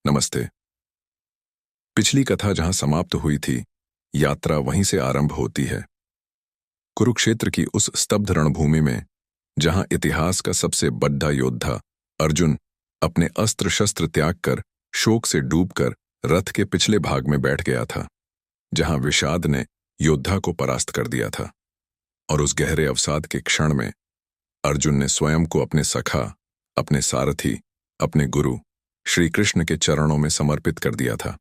नमस्ते। पिछली कथा जहां समाप्त हुई थी, यात्रा वहीं से आरंभ होती है। कुरुक्षेत्र की उस स्तब्ध रणभूमि में, जहां इतिहास का सबसे बड़ा योद्धा अर्जुन अपने अस्त्र शस्त्र त्याग कर, शोक से डूबकर रथ के पिछले भाग में बैठ गया था, जहां विषाद ने योद्धा को परास्त कर दिया था। और उस गहरे अवसाद के क्षण में अर्जुन ने स्वयं को अपने सखा, अपने सारथी, अपने गुरु श्री कृष्ण के चरणों में समर्पित कर दिया था।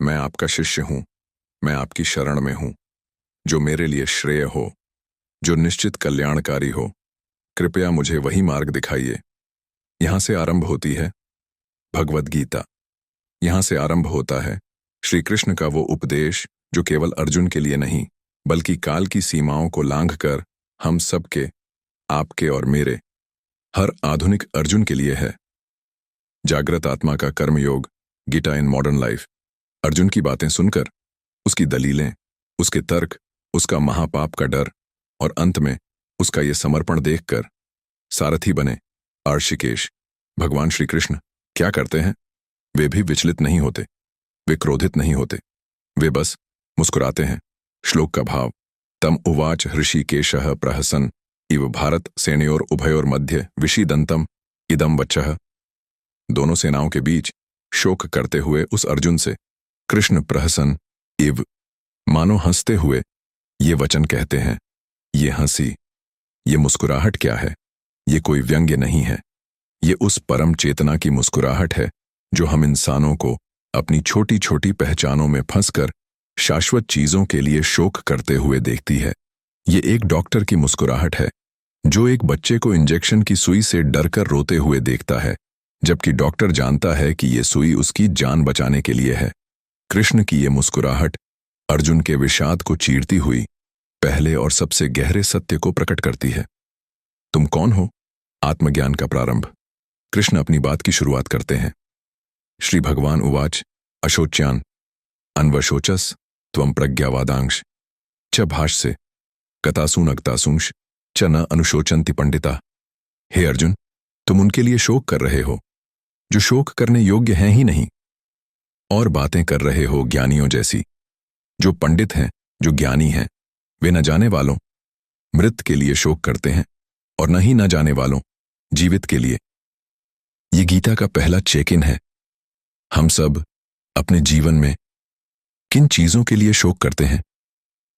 मैं आपका शिष्य हूं, मैं आपकी शरण में हूं। जो मेरे लिए श्रेय हो, जो निश्चित कल्याणकारी हो, कृपया मुझे वही मार्ग दिखाइए। यहां से आरंभ होती है भगवद गीता। यहां से आरंभ होता है श्री कृष्ण का वो उपदेश जो केवल अर्जुन के लिए नहीं, बल्कि काल की सीमाओं को लांघकर हम सबके, आपके और मेरे, हर आधुनिक अर्जुन के लिए है। जागृत आत्मा का कर्मयोग, Gita in modern life. Arjun की बातें सुनकर, उसकी दलीलें, उसके तर्क, उसका महापाप का डर और अंत में उसका ये समर्पण देखकर सारथी बने ऋषिकेश। भगवान श्री कृष्ण क्या करते हैं? वे भी विचलित नहीं होते, वे क्रोधित नहीं होते, वे बस मुस्कुराते हैं। श्लोक का भाव, तम उवाच ऋषिकेशः प्रहसन इव भारत सेनयोर उभयोर मध्य विषीदंतम इदम वचः। दोनों सेनाओं के बीच शोक करते हुए उस अर्जुन से कृष्ण प्रहसन इव, मानो हंसते हुए, ये वचन कहते हैं। ये हंसी, ये मुस्कुराहट क्या है? ये कोई व्यंग्य नहीं है। ये उस परम चेतना की मुस्कुराहट है जो हम इंसानों को अपनी छोटी छोटी पहचानों में फंसकर शाश्वत चीजों के लिए शोक करते हुए देखती है। ये एक डॉक्टर की मुस्कुराहट है जो एक बच्चे को इंजेक्शन की सुई से डरकर रोते हुए देखता है, जबकि डॉक्टर जानता है कि ये सुई उसकी जान बचाने के लिए है। कृष्ण की ये मुस्कुराहट अर्जुन के विषाद को चीरती हुई पहले और सबसे गहरे सत्य को प्रकट करती है। तुम कौन हो? आत्मज्ञान का प्रारंभ। कृष्ण अपनी बात की शुरुआत करते हैं। श्री भगवान उवाच अशोच्यान अन्वशोचस त्वं प्रज्ञावादांश च भाष्य कथासून अगतासूंश च न अनुशोचन्ति पंडिता। हे अर्जुन, तुम उनके लिए शोक कर रहे हो जो शोक करने योग्य हैं ही नहीं, और बातें कर रहे हो ज्ञानियों जैसी। जो पंडित हैं, जो ज्ञानी हैं, वे न जाने वालों, मृत के लिए शोक करते हैं, और न ही न जाने वालों, जीवित के लिए। ये गीता का पहला चेक इन है। हम सब अपने जीवन में किन चीजों के लिए शोक करते हैं?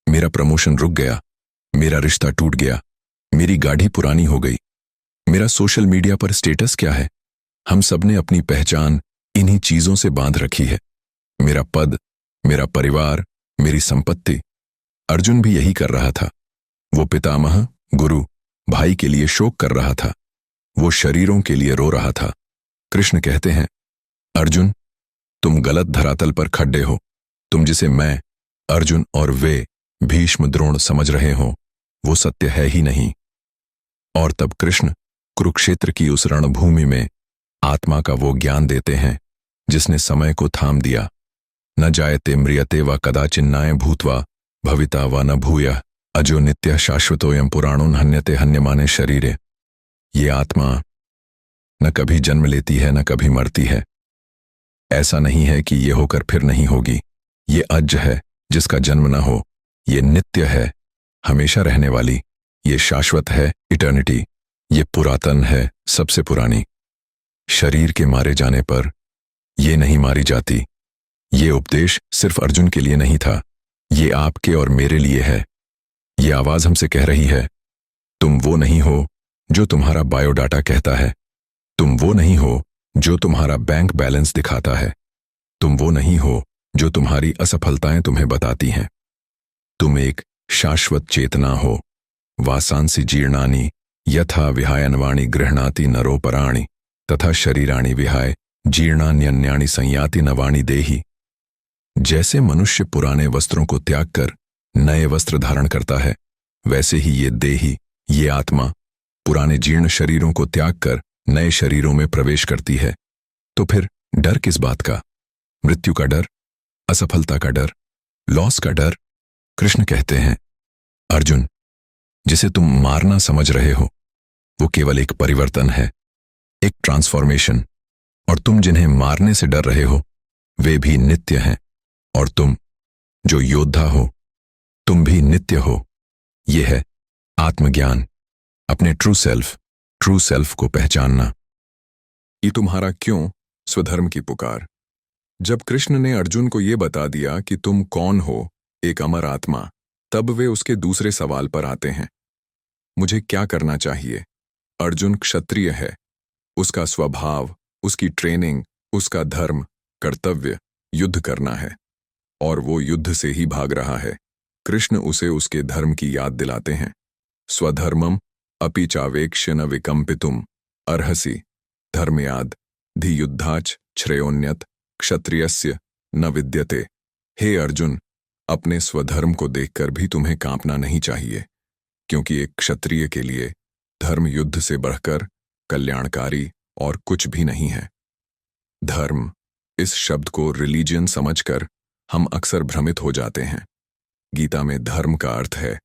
मेरा प्रमोशन रुक गया, मेरा रिश्ता टूट गया, मेरी गाड़ी पुरानी हो गई, मेरा सोशल मीडिया पर स्टेटस क्या है? हम सब ने अपनी पहचान इन्हीं चीजों से बांध रखी है। मेरा पद, मेरा परिवार, मेरी संपत्ति। अर्जुन भी यही कर रहा था। वो पितामह, गुरु, भाई के लिए शोक कर रहा था। वो शरीरों के लिए रो रहा था। कृष्ण कहते हैं, अर्जुन, तुम गलत धरातल पर खड्डे हो। तुम जिसे मैं, अर्जुन और वे भीष्म द्रोण समझ रहे हो, वो सत्य है ही नहीं। और तब कृष्ण कुरुक्षेत्र की उस रणभूमि में आत्मा का वो ज्ञान देते हैं जिसने समय को थाम दिया। न जायते म्रियते व कदाचिन्नाय भूत्वा भविता व न भूयः अजो नित्यः शाश्वतोऽयं पुराणो न हन्यते हन्यमाने शरीरे। ये आत्मा न कभी जन्म लेती है, न कभी मरती है। ऐसा नहीं है कि ये होकर फिर नहीं होगी। ये अज है जिसका जन्म न हो। ये नित्य है, हमेशा रहने वाली। ये शाश्वत है, इटर्निटी। ये पुरातन है, सबसे पुरानी। शरीर के मारे जाने पर ये नहीं मारी जाती। ये उपदेश सिर्फ अर्जुन के लिए नहीं था, ये आपके और मेरे लिए है। ये आवाज हमसे कह रही है, तुम वो नहीं हो जो तुम्हारा बायोडाटा कहता है। तुम वो नहीं हो जो तुम्हारा बैंक बैलेंस दिखाता है। तुम वो नहीं हो जो तुम्हारी असफलताएं तुम्हें बताती हैं। तुम एक शाश्वत चेतना हो। वासांसि जीर्णानि यथा विहायनवाणी गृह्णाति नरोपराणि तथा शरीराणि विहाय जीर्णान्यन्यानि संयाति नवाणि देहि। जैसे मनुष्य पुराने वस्त्रों को त्याग कर नए वस्त्र धारण करता है, वैसे ही ये देही, ये आत्मा पुराने जीर्ण शरीरों को त्याग कर नए शरीरों में प्रवेश करती है। तो फिर डर किस बात का? मृत्यु का डर, असफलता का डर, लॉस का डर? कृष्ण कहते हैं, अर्जुन, जिसे तुम मारना समझ रहे हो, वो केवल एक परिवर्तन है, एक ट्रांसफॉर्मेशन। और तुम जिन्हें मारने से डर रहे हो वे भी नित्य हैं, और तुम जो योद्धा हो तुम भी नित्य हो। यह है आत्मज्ञान, अपने ट्रू सेल्फ को पहचानना। ये तुम्हारा क्यों स्वधर्म की पुकार। जब कृष्ण ने अर्जुन को यह बता दिया कि तुम कौन हो, एक अमर आत्मा, तब वे उसके दूसरे सवाल पर आते हैं, मुझे क्या करना चाहिए। अर्जुन क्षत्रिय है, उसका स्वभाव, उसकी ट्रेनिंग, उसका धर्म, कर्तव्य युद्ध करना है, और वो युद्ध से ही भाग रहा है। कृष्ण उसे उसके धर्म की याद दिलाते हैं। स्वधर्मम अपि चावेक्ष्य न विकम्पितुम अर्हसि धर्मयाद धि युद्धाच श्रेयोन्यत क्षत्रियस्य न विद्यते। हे अर्जुन, अपने स्वधर्म को देखकर भी तुम्हें कांपना नहीं चाहिए, क्योंकि एक क्षत्रिय के लिए धर्म युद्ध से बढ़कर कल्याणकारी और कुछ भी नहीं है। धर्म, इस शब्द को रिलीजन समझकर हम अक्सर भ्रमित हो जाते हैं। गीता में धर्म का अर्थ है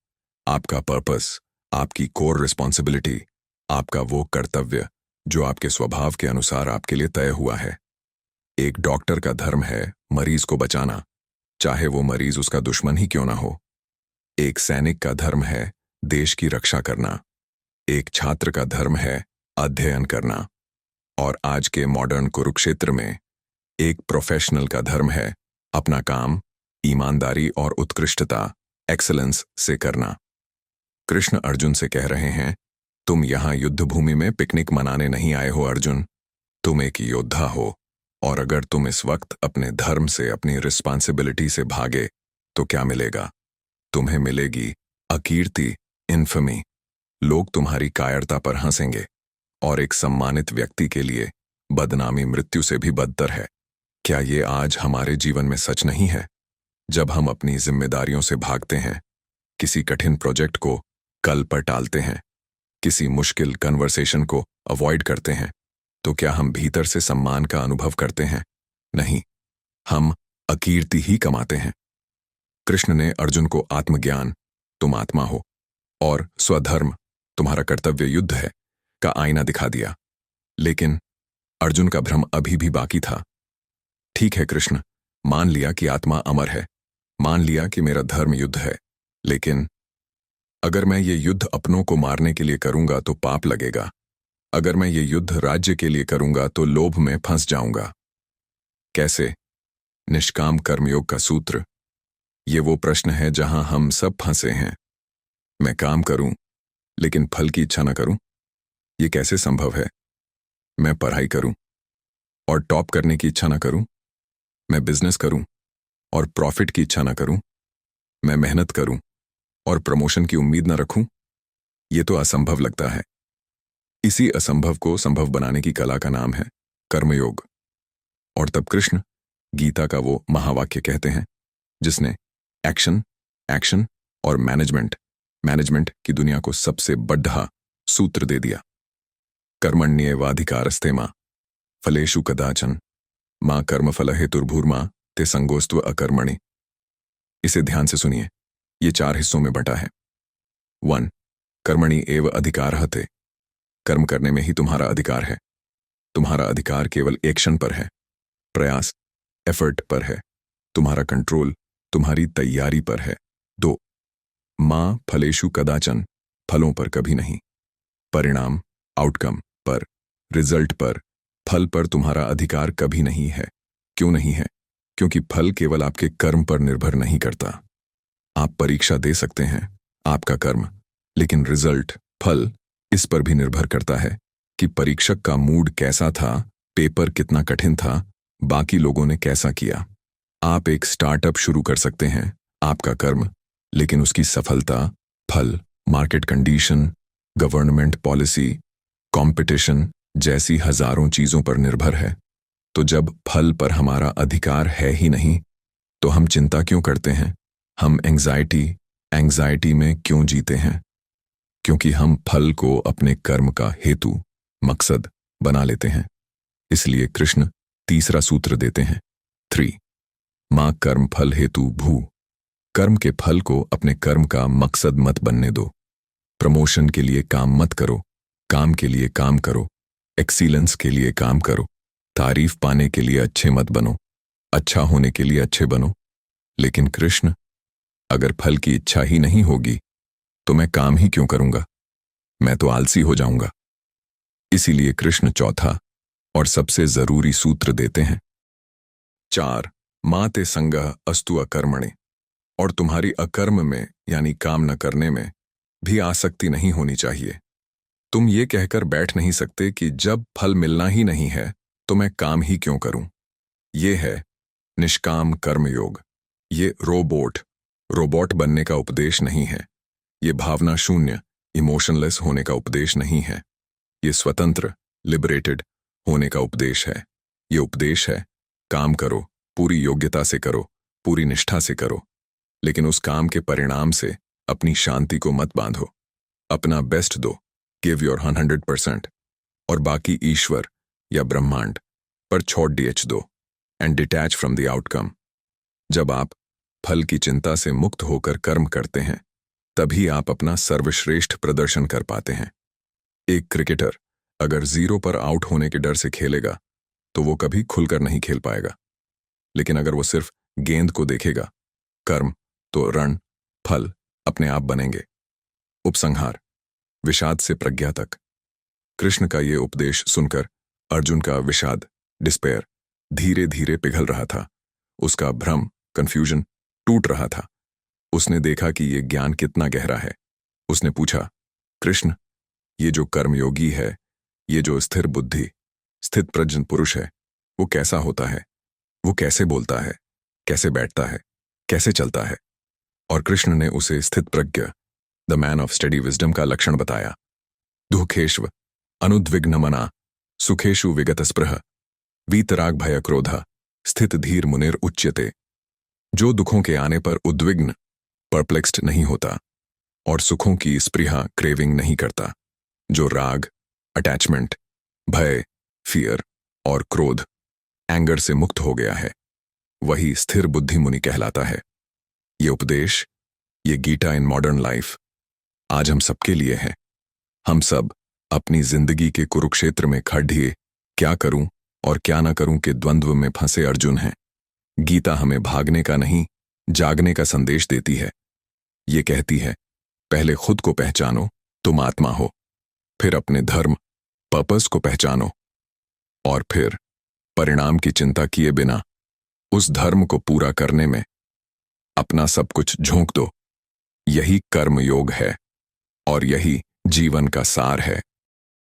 आपका पर्पस, आपकी कोर रिस्पॉन्सिबिलिटी, आपका वो कर्तव्य जो आपके स्वभाव के अनुसार आपके लिए तय हुआ है। एक डॉक्टर का धर्म है मरीज को बचाना, चाहे वो मरीज उसका दुश्मन ही क्यों ना हो। एक सैनिक का धर्म है देश की रक्षा करना। एक छात्र का धर्म है अध्ययन करना। और आज के मॉडर्न कुरुक्षेत्र में एक प्रोफेशनल का धर्म है अपना काम ईमानदारी और उत्कृष्टता, एक्सीलेंस से करना। कृष्ण अर्जुन से कह रहे हैं, तुम यहां युद्ध भूमि में पिकनिक मनाने नहीं आए हो अर्जुन, तुम एक योद्धा हो। और अगर तुम इस वक्त अपने धर्म से, अपनी रिस्पॉन्सिबिलिटी से भागे तो क्या मिलेगा? तुम्हें मिलेगी अकीर्ति, इन्फमी। लोग तुम्हारी कायरता पर हंसेंगे, और एक सम्मानित व्यक्ति के लिए बदनामी मृत्यु से भी बदतर है। क्या ये आज हमारे जीवन में सच नहीं है? जब हम अपनी जिम्मेदारियों से भागते हैं, किसी कठिन प्रोजेक्ट को कल पर टालते हैं, किसी मुश्किल कन्वर्सेशन को अवॉइड करते हैं, तो क्या हम भीतर से सम्मान का अनुभव करते हैं? नहीं, हम अकीर्ति ही कमाते हैं। कृष्ण ने अर्जुन को आत्मज्ञान, तुम आत्मा हो, और स्वधर्म, तुम्हारा कर्तव्य युद्ध है, का आईना दिखा दिया। लेकिन अर्जुन का भ्रम अभी भी बाकी था। ठीक है कृष्ण, मान लिया कि आत्मा अमर है, मान लिया कि मेरा धर्म युद्ध है, लेकिन अगर मैं ये युद्ध अपनों को मारने के लिए करूंगा तो पाप लगेगा। अगर मैं ये युद्ध राज्य के लिए करूंगा तो लोभ में फंस जाऊंगा। कैसे? निष्काम कर्मयोग का सूत्र। ये वो प्रश्न है जहां हम सब फंसे हैं। मैं काम करूं लेकिन फल की इच्छा न करूं, ये कैसे संभव है? मैं पढ़ाई करूं और टॉप करने की इच्छा न करूं, मैं बिजनेस करूं और प्रॉफिट की इच्छा न करूं, मैं मेहनत करूं और प्रमोशन की उम्मीद न रखूं, ये तो असंभव लगता है। इसी असंभव को संभव बनाने की कला का नाम है कर्मयोग। और तब कृष्ण गीता का वो महावाक्य कहते हैं जिसने एक्शन, एक्शन और मैनेजमेंट की दुनिया को सबसे बड़ा सूत्र दे दिया। कर्मण्येवाधिकारस्ते मां फलेषु कदाचन मां कर्मफल हेतुर्भूर्मा ते संगोस्त्व अकर्मणि। इसे ध्यान से सुनिए, ये 4 हिस्सों में बटा है। 1. कर्मणि एव अधिकारः ते, कर्म करने में ही तुम्हारा अधिकार है। तुम्हारा अधिकार केवल एक्शन पर है, प्रयास, एफर्ट पर है। तुम्हारा कंट्रोल तुम्हारी तैयारी पर है। 2. मां फलेषु कदाचन, फलों पर कभी नहीं। परिणाम, आउटकम पर, रिजल्ट पर, फल पर तुम्हारा अधिकार कभी नहीं है। क्यों नहीं है? क्योंकि फल केवल आपके कर्म पर निर्भर नहीं करता। आप परीक्षा दे सकते हैं, आपका कर्म, लेकिन रिजल्ट, फल, इस पर भी निर्भर करता है कि परीक्षक का मूड कैसा था, पेपर कितना कठिन था, बाकी लोगों ने कैसा किया। आप एक स्टार्टअप शुरू कर सकते हैं, आपका कर्म, लेकिन उसकी सफलता, फल, market condition, government policy, competition जैसी हजारों चीजों पर निर्भर है। तो जब फल पर हमारा अधिकार है ही नहीं, तो हम चिंता क्यों करते हैं? हम एंग्जाइटी में क्यों जीते हैं? क्योंकि हम फल को अपने कर्म का हेतु, मकसद बना लेते हैं। इसलिए कृष्ण तीसरा सूत्र देते हैं, 3. मां कर्म फल हेतु भू। कर्म के फल को अपने कर्म का मकसद मत बनने दो। प्रमोशन के लिए काम मत करो, काम के लिए काम करो, एक्सीलेंस के लिए काम करो। तारीफ पाने के लिए अच्छे मत बनो, अच्छा होने के लिए अच्छे बनो। लेकिन कृष्ण, अगर फल की इच्छा ही नहीं होगी तो मैं काम ही क्यों करूंगा? मैं तो आलसी हो जाऊंगा। इसीलिए कृष्ण चौथा और सबसे जरूरी सूत्र देते हैं। 4 माते संगः अस्तु अकर्मणे। और तुम्हारी अकर्म में यानी काम न करने में भी आसक्ति नहीं होनी चाहिए। तुम ये कहकर बैठ नहीं सकते कि जब फल मिलना ही नहीं है तो मैं काम ही क्यों करूं। ये है निष्काम कर्मयोग। ये रोबोट बनने का उपदेश नहीं है। ये भावना शून्य इमोशनलेस होने का उपदेश नहीं है। ये स्वतंत्र लिबरेटेड होने का उपदेश है। ये उपदेश है काम करो, पूरी योग्यता से करो, पूरी निष्ठा से करो, लेकिन उस काम के परिणाम से अपनी शांति को मत बांधो। अपना बेस्ट दो, गिव योर 100%, और बाकी ईश्वर या ब्रह्मांड पर छोड़ दो and detach from the outcome. जब आप फल की चिंता से मुक्त होकर कर्म करते हैं तभी आप अपना सर्वश्रेष्ठ प्रदर्शन कर पाते हैं। एक क्रिकेटर अगर 0 पर आउट होने के डर से खेलेगा तो वो कभी खुलकर नहीं खेल पाएगा। लेकिन अगर वो सिर्फ गेंद को देखेगा, कर्म तो रण फल अपने आप बनेंगे। उपसंहार, विषाद से प्रज्ञा तक। कृष्ण का ये उपदेश सुनकर अर्जुन का विषाद डिस्पेयर धीरे धीरे पिघल रहा था। उसका भ्रम कंफ्यूजन टूट रहा था। उसने देखा कि ये ज्ञान कितना गहरा है। उसने पूछा, कृष्ण, ये जो कर्मयोगी है, ये जो स्थिर बुद्धि स्थित प्रज्ञ पुरुष है, वो कैसा होता है? वो कैसे बोलता है, कैसे बैठता है, कैसे चलता है? और कृष्ण ने उसे स्थित प्रज्ञ the man of steady wisdom का लक्षण बताया। दुखेश्व अनुद्विग्न मना सुखेशु विगत स्पृह वीतराग भय क्रोध स्थित धीर मुनिर उच्यते। जो दुखों के आने पर उद्विग्न परप्लेक्स्ड नहीं होता और सुखों की स्पृहा क्रेविंग नहीं करता, जो राग अटैचमेंट भय फियर और क्रोध एंगर से मुक्त हो गया है, वही स्थिर बुद्धि मुनि कहलाता है। ये उपदेश, ये गीता इन मॉडर्न लाइफ आज हम सबके लिए है। हम सब अपनी जिंदगी के कुरुक्षेत्र में खड़िए क्या करूं और क्या ना करूं के द्वंद्व में फंसे अर्जुन हैं। गीता हमें भागने का नहीं, जागने का संदेश देती है। ये कहती है, पहले खुद को पहचानो, तुम आत्मा हो, फिर अपने धर्म पर्पस को पहचानो, और फिर परिणाम की चिंता किए बिना उस धर्म को पूरा करने में अपना सब कुछ झोंक दो। यही कर्म योग है और यही जीवन का सार है।